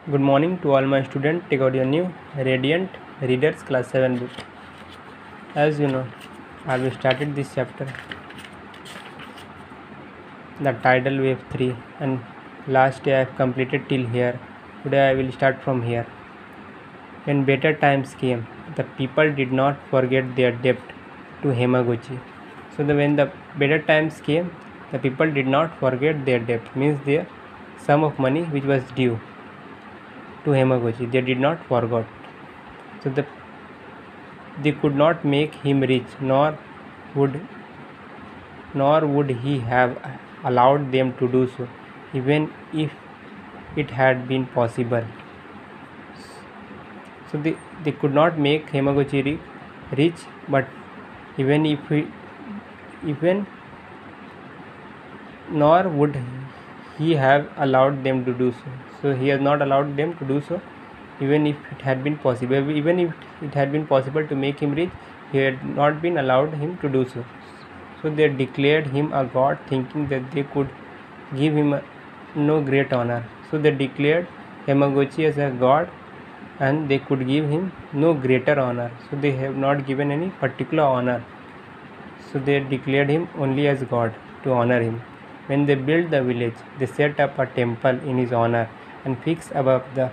Good morning to all my students. Take out your new Radiant Readers Class 7 book. As you know, I have started this chapter, the tidal wave 3, and last day I have completed till here. Today I will start from here. When better times came, the people did not forget their debt to Hamaguchi. So when the better times came, the people did not forget their debt, means their sum of money which was due to Hamaguchi. They did not forget. So they could not make him rich, would nor would he have allowed them to do so, even if it had been possible. So they could not make Hamaguchi rich, but even nor would he have allowed them to do so. So he has not allowed them to do so, even if it had been possible. Even if it had been possible to make him rich, he had not been allowed him to do so. So they declared him a god, thinking that they could give him no great honor. So they declared Hamaguchi as a god, and they could give him no greater honor. So they have not given any particular honor. So they declared him only as god to honor him. When they built the village, they set up a temple in his honor and fixed above the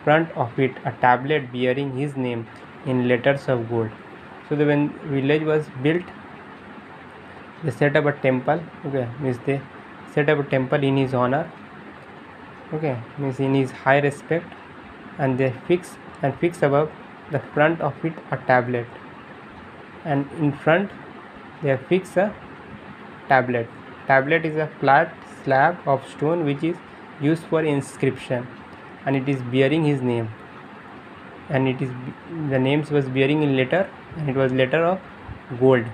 front of it a tablet bearing his name in letters of gold. So when village was built, they set up a temple. Okay, means they set up a temple in his honor. Okay, means in his high respect, and they fix above the front of it a tablet, and in front they fix a tablet. Tablet is a flat slab of stone which is used for inscription, and it is bearing his name, and the names was bearing in letter, and it was letter of gold.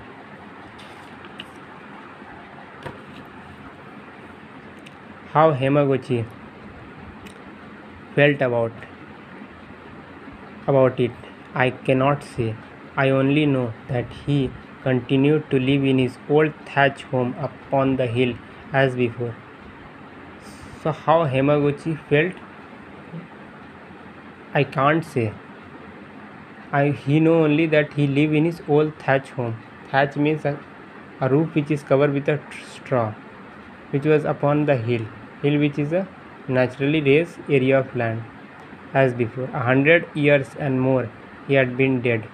How Hamaguchi felt about it, I cannot say. I only know that he continued to live in his old thatch home upon the hill as before. So how Hamaguchi felt, I can't say. He know only that he lived in his old thatch home. Thatch means a roof which is covered with a straw, which was upon the hill which is a naturally raised area of land as before. 100 years and more he had been dead.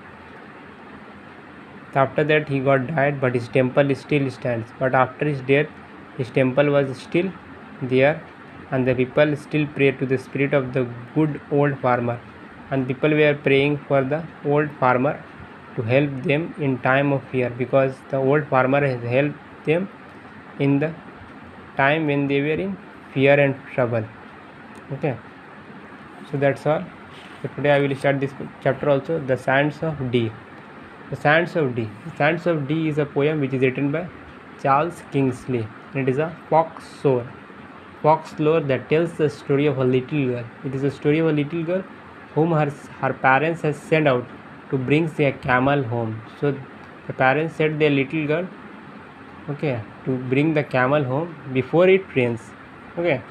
After that he got died, but his temple still stands. But after his death, his temple was still there, and the people still pray to the spirit of the good old farmer, and people were praying for the old farmer to help them in time of fear, because the old farmer has helped them in the time when they were in fear and trouble. Okay, so that's all. So today I will start this chapter also, the Sands of D. The Sands of D. The Sands of D is a poem which is written by Charles Kingsley, and it is a folklore that tells the story of a little girl. It is a story of a little girl whom her parents has sent out to bring their camel home. So the parents sent their little girl, okay, to bring the camel home before it rains. Okay.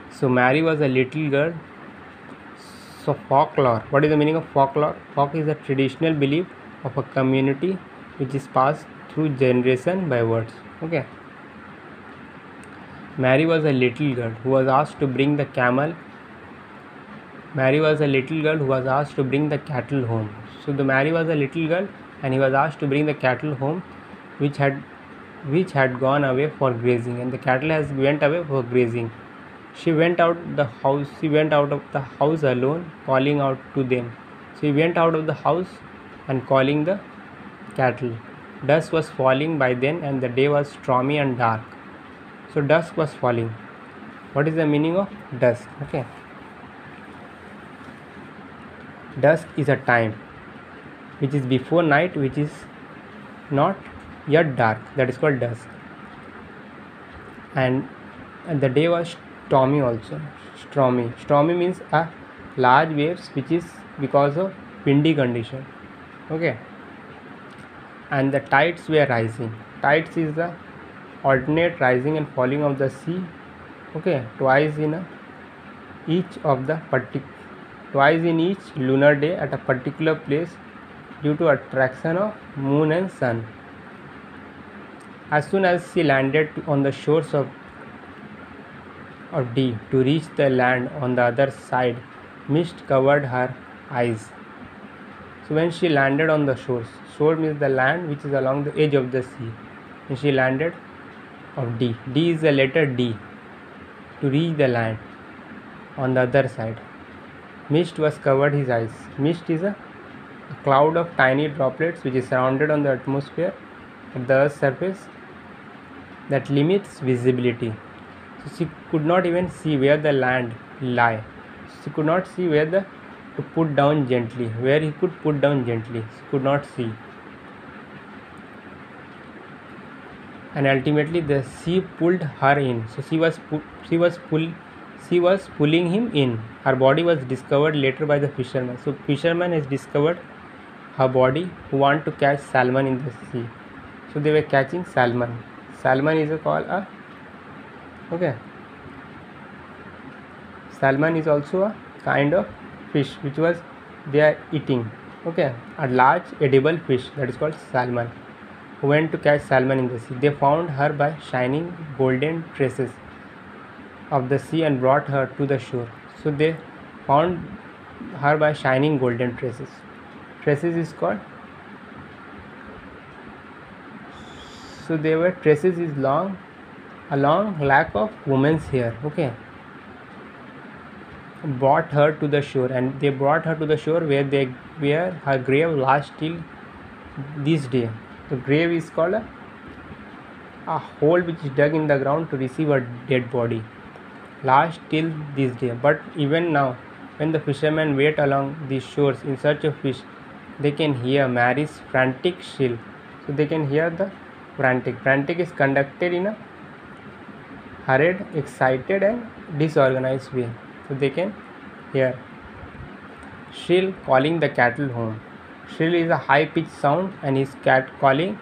So Mary was a little girl. So folklore. What is the meaning of folklore? Folk is a traditional belief of a community which is passed through generation by words. Okay. Mary was a little girl who was asked to bring the cattle home. So the Mary was a little girl, and he was asked to bring the cattle home, which had gone away for grazing, and the cattle has went away for grazing. She went out of the house alone, calling out to them. So he went out of the house and calling the cattle. Dusk was falling by then, and the day was stormy and dark. So dusk was falling. What is the meaning of dusk? Okay. Dusk is a time which is before night, which is not yet dark. That is called dusk. And the day was stormy also. Stormy means a large waves which is because of windy condition. Okay. And the tides were rising. Tides is the alternate rising and falling of the sea. Okay, twice in a each of the twice in each lunar day at a particular place due to attraction of moon and sun. As soon as she landed on the shores of D to reach the land on the other side, mist covered her eyes. So when she landed on the shore means the land which is along the edge of the sea, and she landed of D. D is the letter D. To reach the land on the other side, mist was covered his eyes. Mist is a cloud of tiny droplets which is surrounded on the atmosphere at the Earth's surface that limits visibility. So she could not even see where the land lay. She could not see where to put down gently, where he could put down gently. She could not see. And ultimately the sea pulled her in. So she was pulling him in. Her body was discovered later by the fisherman. So fisherman has discovered her body who want to catch salmon in the sea. So they were catching salmon. Salmon is called a salmon is also a kind of fish which was they are eating. A large edible fish that is called salmon. Who went to catch salmon in the sea. They found her by shining golden traces of the sea and brought her to the shore. So they found her by shining golden traces. Traces is called. So they were traces is long, a long lack of woman's hair. Brought her to the shore, and they brought her to the shore where her grave lasts till this day. The grave is called a hole which is dug in the ground to receive a dead body. Last till this day. But even now, when the fishermen wait along these shores in search of fish, they can hear Mary's frantic shrill. So they can hear the frantic. Frantic is conducted in a hurried, excited and disorganized way. So they can hear shrill calling the cattle home. Shrill is a high-pitched sound, and his cat calling.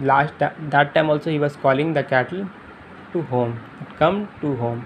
That time also he was calling the cattle to home. Come to home.